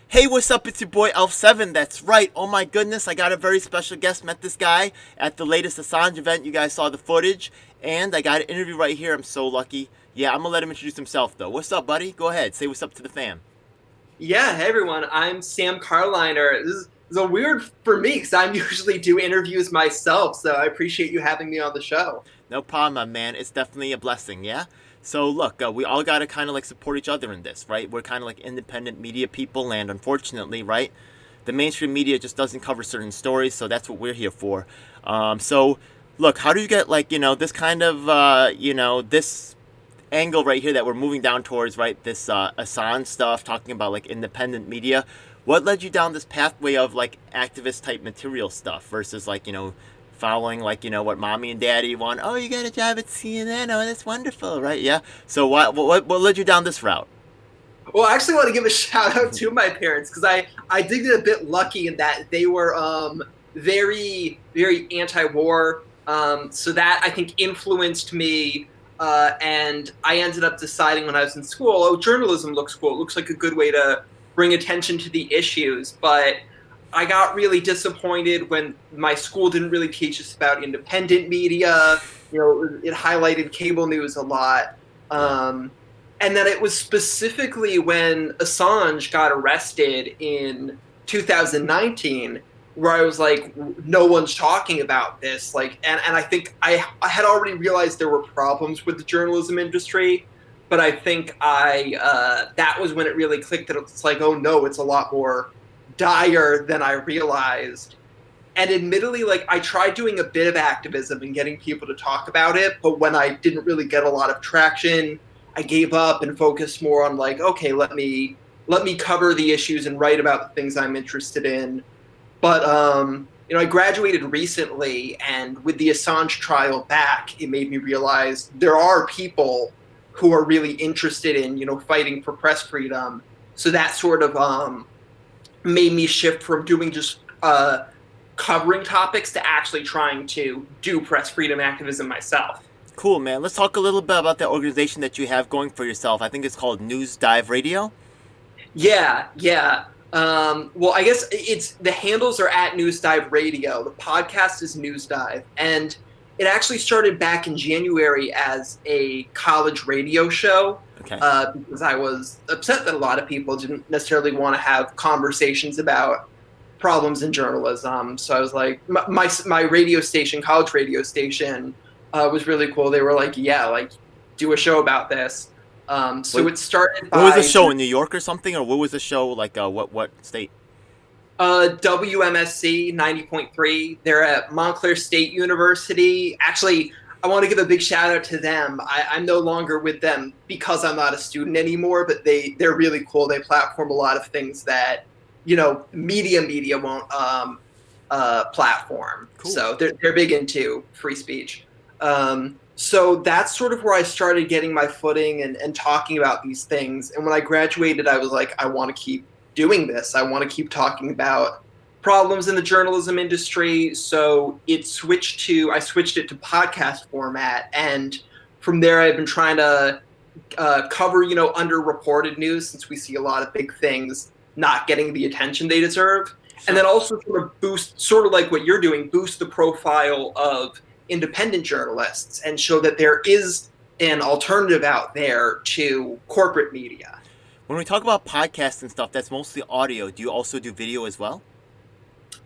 Hey, what's up? It's your boy Elf7. That's right. Oh my goodness, I got a very special guest. Met this guy at the latest Assange event. You guys saw the footage, and I got an interview right here. I'm so lucky. Yeah, I'm gonna let him introduce himself though. What's up, buddy? Go ahead. Say what's up to the fam. Yeah, hey everyone, I'm Sam Carliner. This is a weird for me because I usually do interviews myself, so I appreciate you having me on the show. No problem, my man. It's definitely a blessing. Yeah. So look, we all gotta kind of like support each other in this, right? We're kind of like independent media people, and unfortunately, right, the mainstream media just doesn't cover certain stories. So that's what we're here for. So look, how do you get like this kind of this angle right here that we're moving down towards, right? This Assange stuff, talking about like independent media. What led you down this pathway of like activist type material stuff versus like following like what mommy and daddy want? Oh, you got a job at CNN. Oh, that's wonderful, right? Yeah. So what led you down this route? Well, I actually want to give a shout out to my parents because I did get a bit lucky in that they were very very anti-war, so that I think influenced me. And I ended up deciding when I was in school, oh, journalism looks cool. It looks like a good way to bring attention to the issues. But I got really disappointed when my school didn't really teach us about independent media. It highlighted cable news a lot. Yeah. And then it was specifically when Assange got arrested in 2019 where I was like, no one's talking about this. Like, and I think I had already realized there were problems with the journalism industry, but I think that was when it really clicked that it's like, oh no, it's a lot more dire than I realized. And admittedly, like I tried doing a bit of activism and getting people to talk about it, but when I didn't really get a lot of traction, I gave up and focused more on like, okay, let me cover the issues and write about the things I'm interested in. But I graduated recently, and with the Assange trial back, it made me realize there are people who are really interested in fighting for press freedom. So that sort of made me shift from doing just covering topics to actually trying to do press freedom activism myself. Cool, man. Let's talk a little bit about the organization that you have going for yourself. I think it's called Newdive Radio. Yeah, yeah. Well, I guess it's the handles are at Newsdive Radio. The podcast is Newsdive, and it actually started back in January as a college radio show. Okay. Because I was upset that a lot of people didn't necessarily want to have conversations about problems in journalism. So I was like, my radio station, college radio station, was really cool. They were like, yeah, like do a show about this. So Wait, it started what was the by show in New York or something, or what was the show like? What state? WMSC 90.3. They're at Montclair State University. Actually, I want to give a big shout out to them. I'm no longer with them because I'm not a student anymore, but they're really cool. They platform a lot of things that media won't platform. Cool. So they're big into free speech. So that's sort of where I started getting my footing and talking about these things. And when I graduated, I was like, I want to keep doing this. I want to keep talking about problems in the journalism industry. So I switched it to podcast format. And from there, I've been trying to cover, underreported news, since we see a lot of big things not getting the attention they deserve. And then also sort of boost, sort of like what you're doing, boost the profile of independent journalists and show that there is an alternative out there to corporate media. When we talk about podcasts and stuff, that's mostly audio. Do you also do video as well?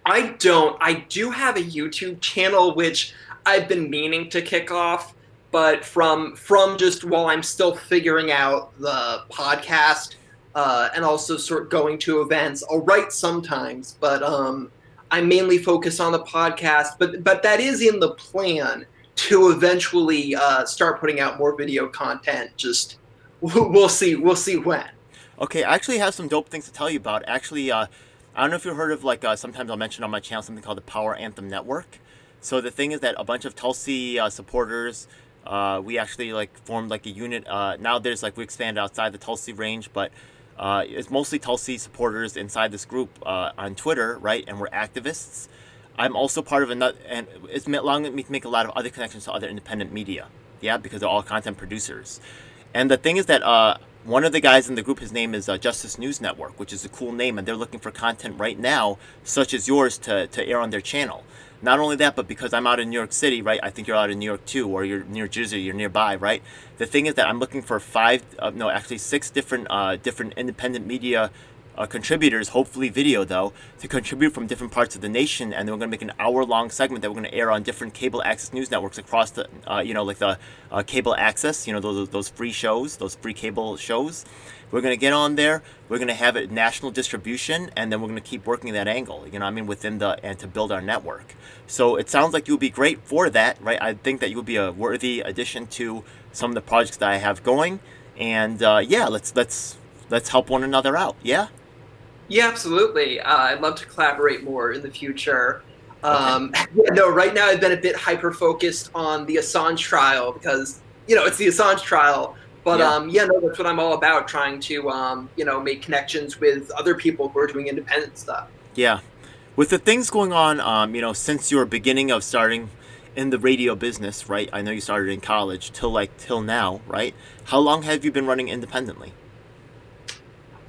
I don't. I do have a YouTube channel which I've been meaning to kick off, but from just while I'm still figuring out the podcast and also sort of going to events, I'll write sometimes, but I mainly focus on the podcast, but that is in the plan to eventually start putting out more video content. Just we'll see when. Okay, I actually have some dope things to tell you about. Actually, I don't know if you've heard of like sometimes I'll mention on my channel something called the Power Anthem Network. So the thing is that a bunch of Tulsi supporters, we actually like formed like a unit. Now there's like we expanded outside the Tulsi range, but it's mostly Tulsi supporters inside this group on Twitter, right? And we're activists. I'm also part of another, and it's allowing me to make a lot of other connections to other independent media. Yeah, because they're all content producers. And the thing is that one of the guys in the group, his name is Justice News Network, which is a cool name, and they're looking for content right now, such as yours, to air on their channel. Not only that, but because I'm out in New York City, right? I think you're out in New York too, or you're near Jersey, you're nearby, right? The thing is that I'm looking for six different independent media contributors, hopefully video though, to contribute from different parts of the nation, and then we're going to make an hour-long segment that we're going to air on different cable access news networks across the, cable access, those free shows, those free cable shows. We're going to get on there. We're going to have it national distribution, and then we're going to keep working that angle, and to build our network. So it sounds like you'll be great for that, right? I think that you'll be a worthy addition to some of the projects that I have going, and let's help one another out. Yeah. Yeah, absolutely. I'd love to collaborate more in the future. Okay. Right now I've been a bit hyper-focused on the Assange trial because, it's the Assange trial. But, that's what I'm all about, trying to, make connections with other people who are doing independent stuff. Yeah. With the things going on, since your beginning of starting in the radio business, right? I know you started in college till now, right? How long have you been running independently?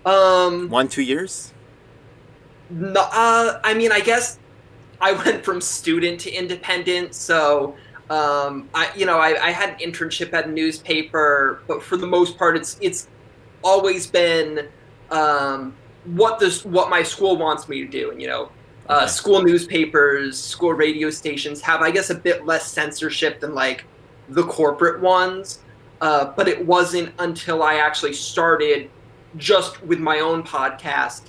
1-2 years? No, I guess I went from student to independent, so I had an internship at a newspaper, but for the most part, it's always been what my school wants me to do, and school newspapers, school radio stations have, I guess, a bit less censorship than like the corporate ones, but it wasn't until I actually started just with my own podcast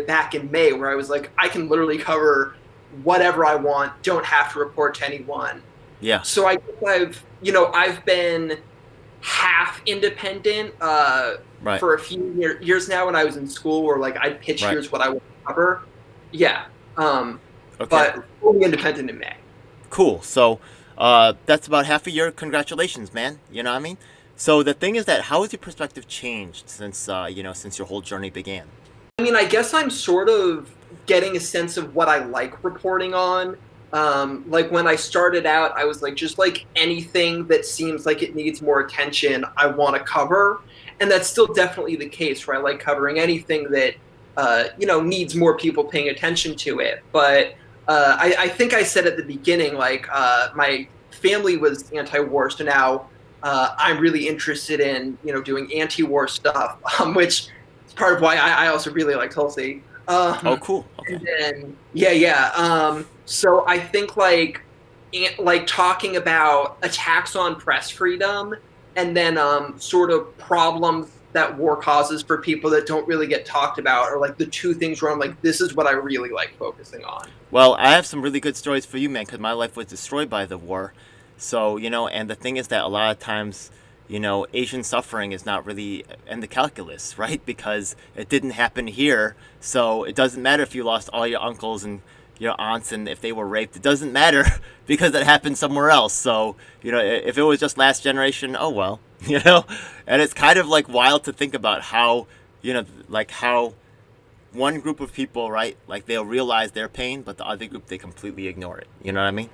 back in May, where I was like, I can literally cover whatever I want, don't have to report to anyone. Yeah. So I guess I've been half independent for a few years now. When I was in school, where like I'd pitch, here's what I want to cover. Yeah. Okay. But fully independent in May. Cool. So that's about half a year. Congratulations, man. You know what I mean? So the thing is that how has your perspective changed since your whole journey began? I mean, I guess I'm sort of getting a sense of what I like reporting on. Like when I started out, I was like, just like anything that seems like it needs more attention, I want to cover. And that's still definitely the case, where I like covering anything that, needs more people paying attention to it. But I think I said at the beginning, like my family was anti-war, so now I'm really interested in, doing anti-war stuff, which is part of why I also really like Tulsi. Oh, cool. Okay. And then, so I think like talking about attacks on press freedom, and then sort of problems that war causes for people that don't really get talked about, are like the two things where I'm like, this is what I really like focusing on. Well, I have some really good stories for you, man, because my life was destroyed by the war. So, and the thing is that a lot of times, Asian suffering is not really in the calculus, right? Because it didn't happen here. So it doesn't matter if you lost all your uncles and your aunts and if they were raped. It doesn't matter because it happened somewhere else. So, if it was just last generation, oh well, And it's kind of like wild to think about how, how one group of people, right, like they'll realize their pain, but the other group, they completely ignore it. You know what I mean?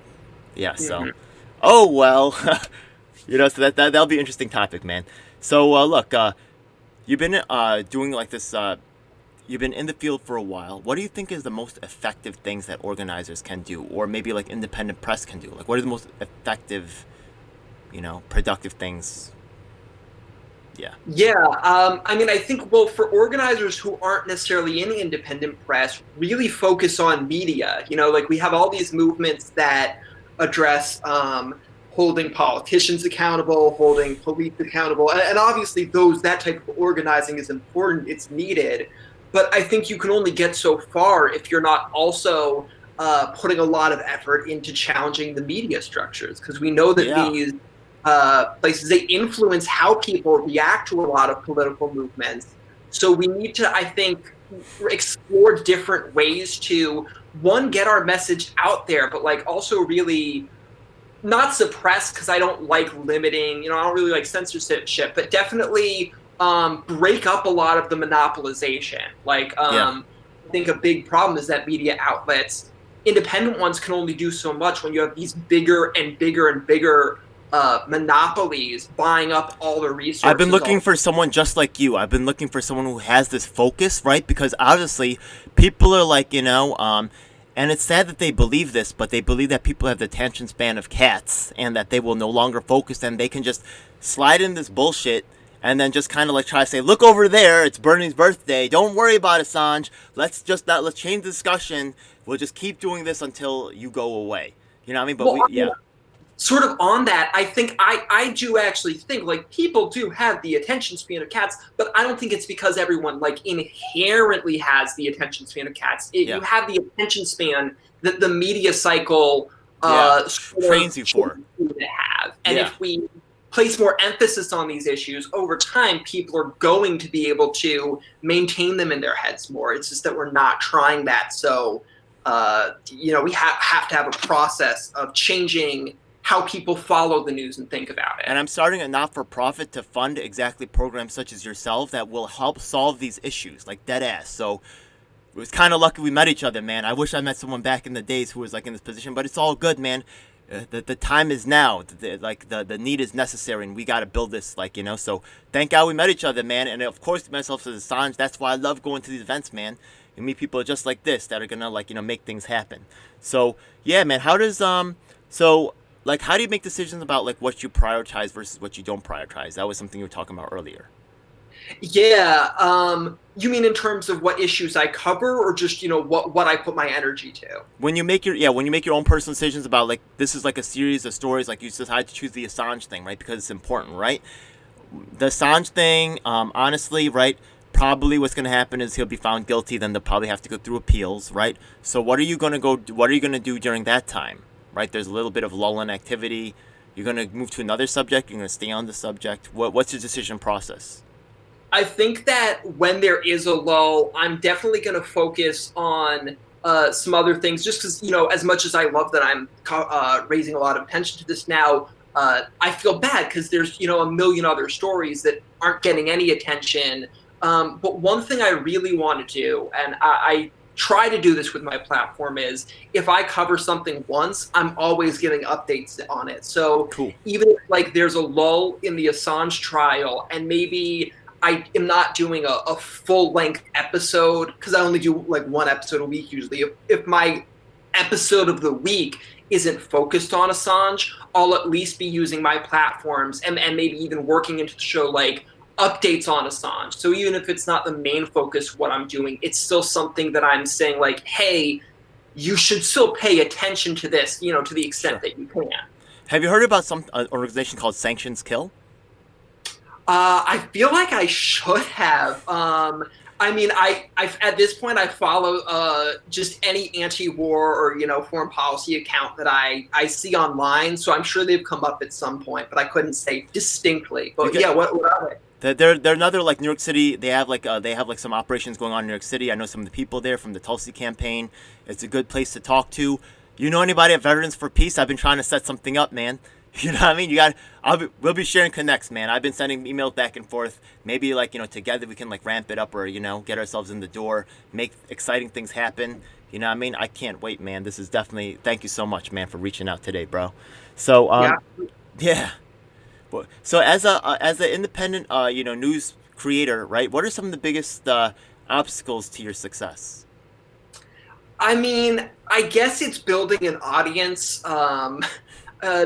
Yeah, so... Mm-hmm. Oh, well, so that'll be an interesting topic, man. So, look, you've been doing like this, you've been in the field for a while. What do you think is the most effective things that organizers can do, or maybe like independent press can do? Like, what are the most effective, productive things? Yeah. Yeah, I think, well, for organizers who aren't necessarily in the independent press, really focus on media. Like we have all these movements that address holding politicians accountable, holding police accountable, and obviously that type of organizing is important, it's needed, but I think you can only get so far if you're not also putting a lot of effort into challenging the media structures, because we know that these places, they influence how people react to a lot of political movements. So we need to, I think, explore different ways to, one, get our message out there, but like also really not suppress, because I don't like limiting, I don't really like censorship, but definitely break up a lot of the monopolization. Like, I think a big problem is that media outlets, independent ones, can only do so much when you have these bigger and bigger and bigger monopolies buying up all the resources. I've been looking for someone just like you. I've been looking for someone who has this focus, right? Because obviously, people are like, and it's sad that they believe this, but they believe that people have the attention span of cats and that they will no longer focus and they can just slide in this bullshit and then just kind of like try to say, look over there, it's Bernie's birthday. Don't worry about Assange. Let's change the discussion. We'll just keep doing this until you go away. You know what I mean? But yeah. Sort of on that, I think I do actually think like people do have the attention span of cats, but I don't think it's because everyone like inherently has the attention span of cats. You have the attention span that the media cycle trains you for. To have. And if we place more emphasis on these issues over time, people are going to be able to maintain them in their heads more. It's just that we're not trying that. So, we have to have a process of changing how people follow the news and think about it. And I'm starting a not-for-profit to fund exactly programs such as yourself that will help solve these issues, like dead ass. So it was kind of lucky we met each other, man. I wish I met someone back in the days who was like in this position, but it's all good, man. The time is now. The need is necessary, and we got to build this, So thank God we met each other, man. And of course, myself as Assange. That's why I love going to these events, man. You meet people just like this that are gonna make things happen. So yeah, man. How does how do you make decisions about like what you prioritize versus what you don't prioritize? That was something you were talking about earlier. Yeah. You mean in terms of what issues I cover, or just what I put my energy to? When you make your own personal decisions about like this is like a series of stories, like you decide to choose the Assange thing, right? Because it's important, right? The Assange thing, honestly, right? Probably what's going to happen is he'll be found guilty. Then they'll probably have to go through appeals, right? So what are you going to do during that time? Right, there's a little bit of lull in activity. You're going to move to another subject. You're going to stay on the subject. What's your decision process? I think that when there is a lull, I'm definitely going to focus on some other things. Just because, as much as I love that I'm raising a lot of attention to this now, I feel bad because there's, a million other stories that aren't getting any attention. But one thing I really want to do, and I try to do this with my platform, is if I cover something once, I'm always giving updates on it. So cool. Even if like there's a lull in the Assange trial and maybe I am not doing a full length episode, because I only do like one episode a week usually. If my episode of the week isn't focused on Assange, I'll at least be using my platforms and maybe even working into the show like updates on Assange. So even if it's not the main focus of what I'm doing, it's still something that I'm saying like, hey, you should still pay attention to this, to the extent that you can. Have you heard about some organization called Sanctions Kill? I feel like I should have. I at this point I follow just any anti-war or foreign policy account that I see online. So I'm sure they've come up at some point, but I couldn't say distinctly. But what are they? They're another like New York City. They have some operations going on in New York City. I know some of the people there from the Tulsi campaign. It's a good place to talk to. You know anybody at Veterans for Peace? I've been trying to set something up, man. You know what I mean? We'll be sharing connects, man. I've been sending emails back and forth. Maybe together we can ramp it up or get ourselves in the door, make exciting things happen. You know what I mean? I can't wait, man. This is definitely, thank you so much, man, for reaching out today, bro. So yeah. So as an independent news creator, right? What are some of the biggest obstacles to your success? I mean, I guess it's building an audience.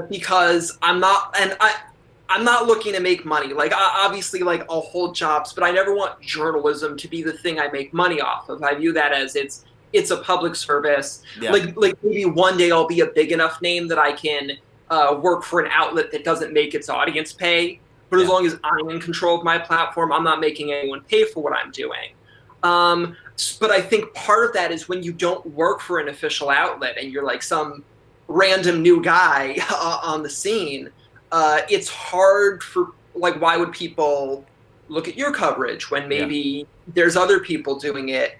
Because I'm not looking to make money. Like obviously, like I'll hold jobs, but I never want journalism to be the thing I make money off of. I view that as it's a public service. Yeah. Like maybe one day I'll be a big enough name that I can work for an outlet that doesn't make its audience pay. But as long as I'm in control of my platform, I'm not making anyone pay for what I'm doing. But I think part of that is when you don't work for an official outlet and you're like some random new guy on the scene, it's hard for why would people look at your coverage when maybe there's other people doing it?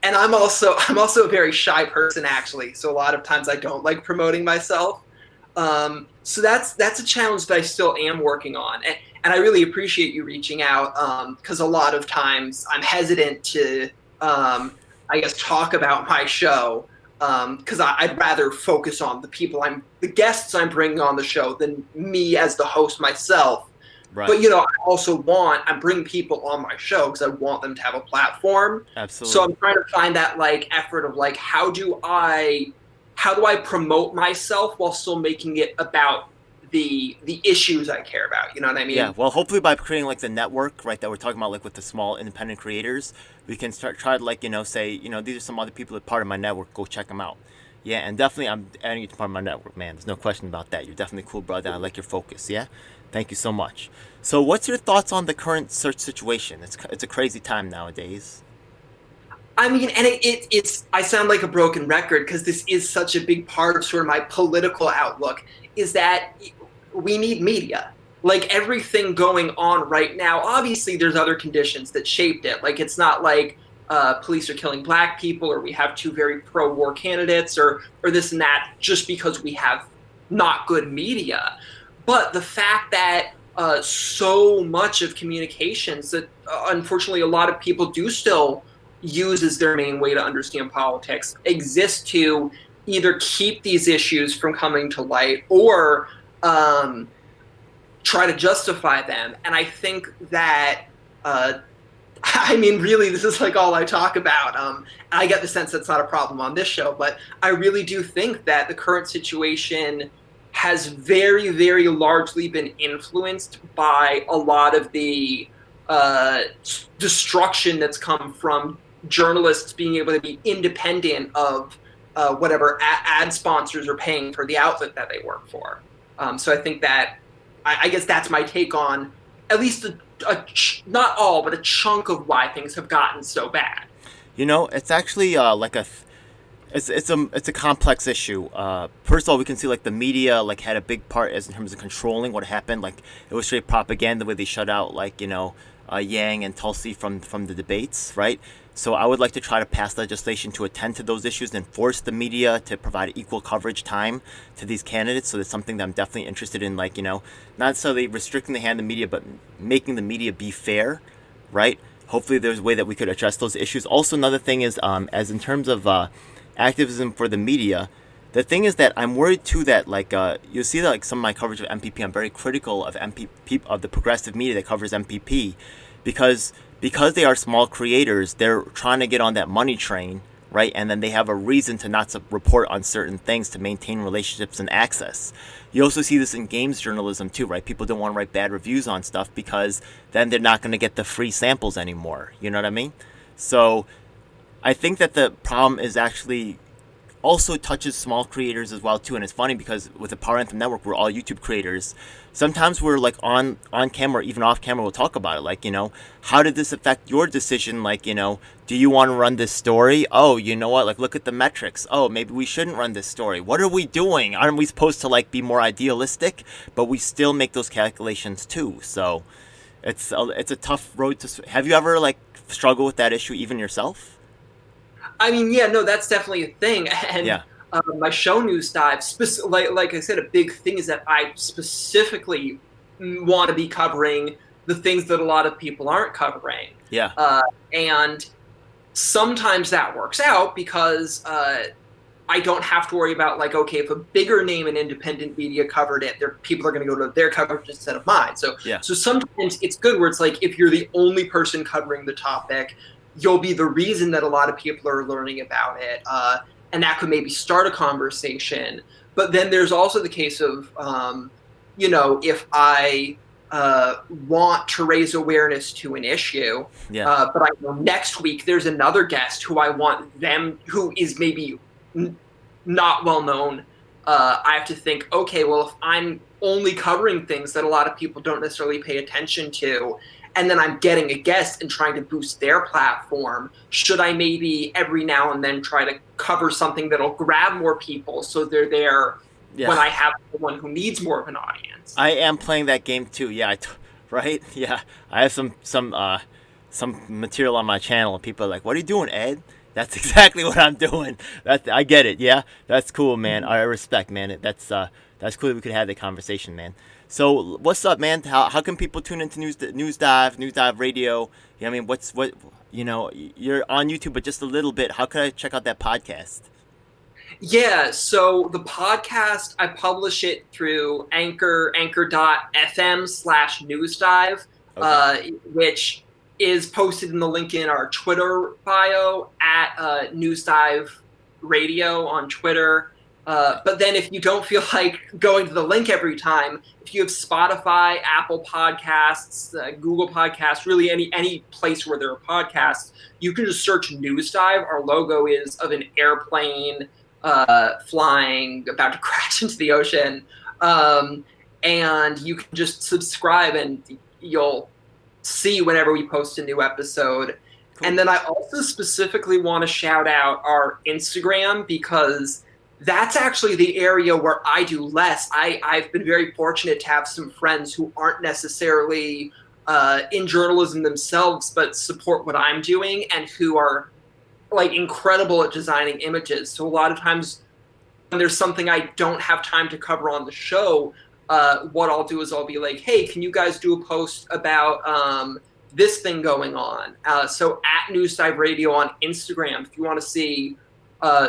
And I'm also a very shy person, actually, so a lot of times I don't like promoting myself. So that's a challenge that I still am working on, and I really appreciate you reaching out, because a lot of times I'm hesitant to talk about my show. because I'd rather focus on the guests I'm bringing on the show than me as the host myself. Right. But I'm bringing people on my show because I want them to have a platform. Absolutely. So I'm trying to find that like effort of like how do I promote myself while still making it about the issues I care about. You know what I mean? Yeah. Well, hopefully by creating like the network, right, that we're talking about, like with the small independent creators, we can try to like say these are some other people that are part of my network. Go check them out. Yeah, and definitely I'm adding you to part of my network, man. There's no question about that. You're definitely cool, brother. I like your focus. Yeah. Thank you so much. So, what's your thoughts on the current search situation? It's a crazy time nowadays. I mean, and it's I sound like a broken record because this is such a big part of sort of my political outlook, is that we need media. Like everything going on right now, obviously there's other conditions that shaped it. Like it's not like police are killing black people or we have two very pro-war candidates or this and that just because we have not good media. But the fact that so much of communications that unfortunately a lot of people do still use as their main way to understand politics exist to either keep these issues from coming to light or try to justify them. And I think that, I mean, really, this is like all I talk about. I get the sense that's not a problem on this show, but I really do think that the current situation has very, very largely been influenced by a lot of the destruction that's come from journalists being able to be independent of whatever ad sponsors are paying for the outlet that they work for. So I think that, I guess that's my take on at least not all, but a chunk of why things have gotten so bad. It's actually it's a complex issue. First of all, we can see like the media like had a big part as in terms of controlling what happened. Like it was straight propaganda where they shut out like Yang and Tulsi from the debates, right? So I would like to try to pass legislation to attend to those issues and force the media to provide equal coverage time to these candidates. So that's something that I'm definitely interested in, like, not necessarily restricting the hand of the media, but making the media be fair, right? Hopefully there's a way that we could address those issues. Also, another thing is, as in terms of activism for the media, the thing is that I'm worried too that like you'll see that like some of my coverage of MPP, I'm very critical of MPP, of the progressive media that covers MPP, because they are small creators. They're trying to get on that money train, right? And then they have a reason to not report on certain things to maintain relationships and access. You also see this in games journalism too, right? People don't want to write bad reviews on stuff because then they're not going to get the free samples anymore. You know what I mean? So I think that the problem is actually also touches small creators as well too. And it's funny because with the Power Anthem Network, we're all YouTube creators. Sometimes we're like on camera, even off camera, we'll talk about it. Like, how did this affect your decision? Like, do you want to run this story? Oh, you know what? Like, look at the metrics. Oh, maybe we shouldn't run this story. What are we doing? Aren't we supposed to like be more idealistic? But we still make those calculations too. So it's a tough road to. Have you ever like struggled with that issue even yourself? I mean, yeah, no, that's definitely a thing. And yeah. My show News Dive, like I said, a big thing is that I specifically want to be covering the things that a lot of people aren't covering. Yeah. And sometimes that works out because I don't have to worry about like, okay, if a bigger name in independent media covered it, people are going to go to their coverage instead of mine. So sometimes it's good where it's like if you're the only person covering the topic, you'll be the reason that a lot of people are learning about it. And that could maybe start a conversation. But then there's also the case of, if I want to raise awareness to an issue, but I know next week there's another guest who I want them, who is maybe not well known. I have to think, okay, well, if I'm only covering things that a lot of people don't necessarily pay attention to, and then I'm getting a guest and trying to boost their platform, should I maybe every now and then try to cover something that'll grab more people so they're there when I have someone who needs more of an audience? I am playing that game too. Yeah, right? Yeah. I have some material on my channel and people are like, "What are you doing, Ed?" That's exactly what I'm doing. I get it. Yeah. That's cool, man. I respect, man. That's cool that we could have that conversation, man. So what's up, man? How can people tune into Newdive Radio? I mean, you're on YouTube, but just a little bit. How could I check out that podcast? Yeah, so the podcast, I publish it through anchor.fm/newsdive, Okay. which is posted in the link in our Twitter bio at Newsdive Radio on Twitter. But then if you don't feel like going to the link every time, if you have Spotify, Apple Podcasts, Google Podcasts, really any place where there are podcasts, you can just search Newsdive. Our logo is of an airplane flying, about to crash into the ocean. And you can just subscribe and you'll see whenever we post a new episode. Cool. And then I also specifically want to shout out our Instagram, because that's actually the area where I do less. I've been very fortunate to have some friends who aren't necessarily in journalism themselves, but support what I'm doing and who are like incredible at designing images. So a lot of times when there's something I don't have time to cover on the show, what I'll do is I'll be like, hey, can you guys do a post about this thing going on? So at Newdive Radio on Instagram, if you want to see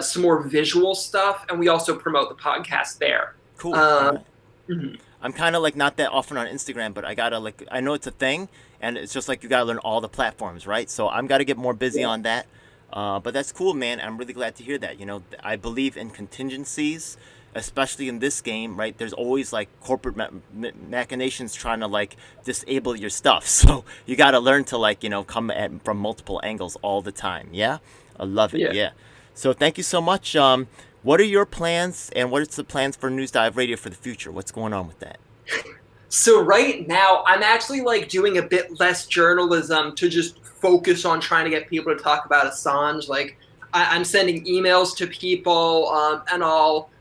some more visual stuff, and we also promote the podcast there. Cool. Mm-hmm. I'm kind of like not that often on Instagram, but I know it's a thing, and it's just like you gotta learn all the platforms, right? So I'm gotta get more busy on that. But that's cool, man. I'm really glad to hear that. You know, I believe in contingencies, especially in this game, right? There's always like corporate machinations trying to like disable your stuff. So you got to learn to like, you know, come at from multiple angles all the time. Yeah. I love it. Yeah. So thank you so much. What are your plans, and what is the plans for Newdive Radio for the future? What's going on with that? So right now I'm actually like doing a bit less journalism to just focus on trying to get people to talk about Assange. Like I'm sending emails to people and all,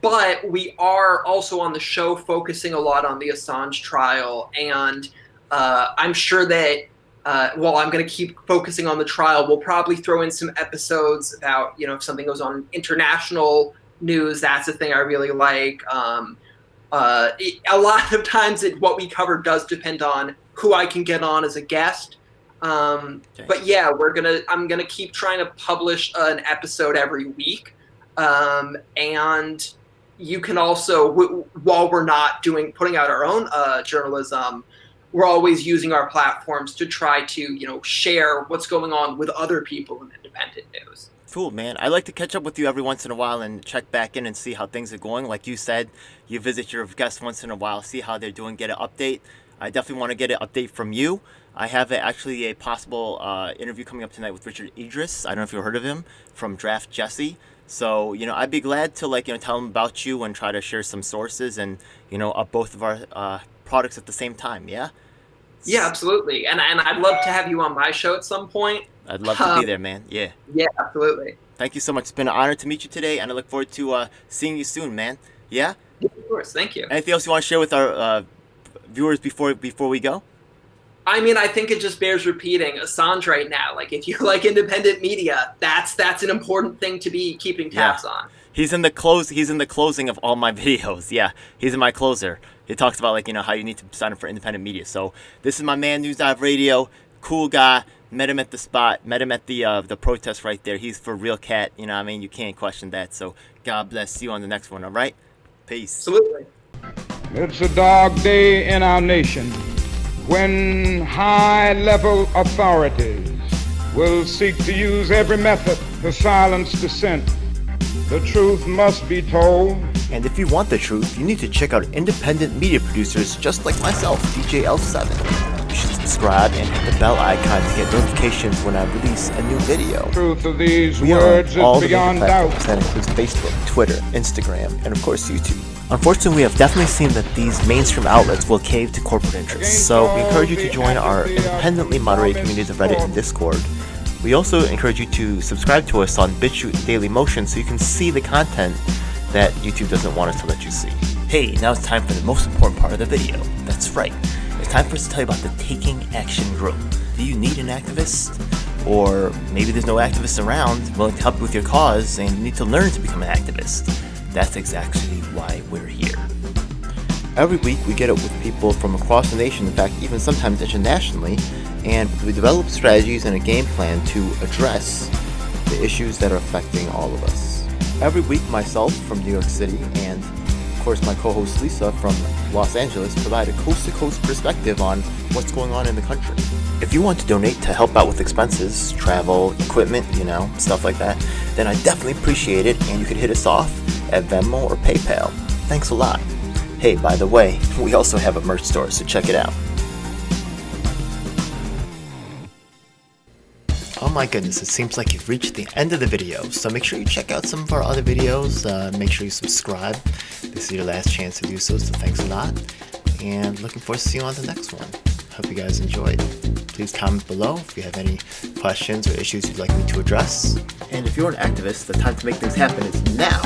but we are also on the show focusing a lot on the Assange trial. And I'm sure that while I'm going to keep focusing on the trial, we'll probably throw in some episodes about, you know, if something goes on international news, that's the thing I really like. A lot of times what we cover does depend on who I can get on as a guest. Okay. But yeah, I'm gonna keep trying to publish an episode every week. And you can also, while we're not putting out our own journalism, we're always using our platforms to try to, you know, share what's going on with other people in independent news. Cool, man. I like to catch up with you every once in a while and check back in and see how things are going. Like you said, you visit your guests once in a while, see how they're doing, get an update. I definitely want to get an update from you. I have actually a possible interview coming up tonight with Richard Idris. I don't know if you've heard of him, from Draft Jesse. So, you know, I'd be glad to, like, you know, tell him about you and try to share some sources and, you know, up both of our products at the same time, yeah? Yeah, absolutely. And I'd love to have you on my show at some point. I'd love to be there, man. Yeah. Yeah, absolutely. Thank you so much. It's been an honor to meet you today, and I look forward to seeing you soon, man. Yeah? Yeah, of course. Thank you. Anything else you want to share with our viewers before we go? I mean, I think it just bears repeating. Assange right now, like, if you like independent media, that's an important thing to be keeping tabs on. He's in the closing of all my videos. Yeah, he's in my closer. He talks about, like, you know, how you need to sign up for independent media. So this is my man, Newdive Radio. Cool guy. Met him at the spot. Met him at the protest right there. He's for real cat. You know what I mean? You can't question that. So God bless. See you on the next one. All right? Peace. Absolutely. It's a dark day in our nation when high-level authorities will seek to use every method to silence dissent. The truth must be told. And if you want the truth, you need to check out independent media producers just like myself, DJ L7. You should subscribe and hit the bell icon to get notifications when I release a new video. Truth of these we words are on all is beyond the doubt. That includes Facebook, Twitter, Instagram, and of course YouTube. Unfortunately, we have definitely seen that these mainstream outlets will cave to corporate interests, so we encourage you to join our independently moderated communities of Reddit and Discord. We also encourage you to subscribe to us on BitChute and Daily Motion so you can see the content that YouTube doesn't want us to let you see. Hey, now it's time for the most important part of the video. That's right. It's time for us to tell you about the Taking Action Group. Do you need an activist? Or maybe there's no activists around willing to help you with your cause and you need to learn to become an activist. That's exactly why we're here. Every week we get up with people from across the nation, in fact even sometimes internationally, and we develop strategies and a game plan to address the issues that are affecting all of us. every week myself from New York City and of course my co-host Lisa from Los Angeles provide a coast-to-coast perspective on what's going on in the country. If you want to donate to help out with expenses, travel, equipment, stuff like that, then I definitely appreciate it, and you can hit us off at Venmo or PayPal. Thanks a lot. Hey, by the way, we also have a merch store, so check it out. Oh my goodness, it seems like you've reached the end of the video, so make sure you check out some of our other videos. Make sure you subscribe. This is your last chance to do so thanks a lot. And looking forward to seeing you on the next one. Hope you guys enjoyed. Please comment below if you have any questions or issues you'd like me to address. And if you're an activist, the time to make things happen is now.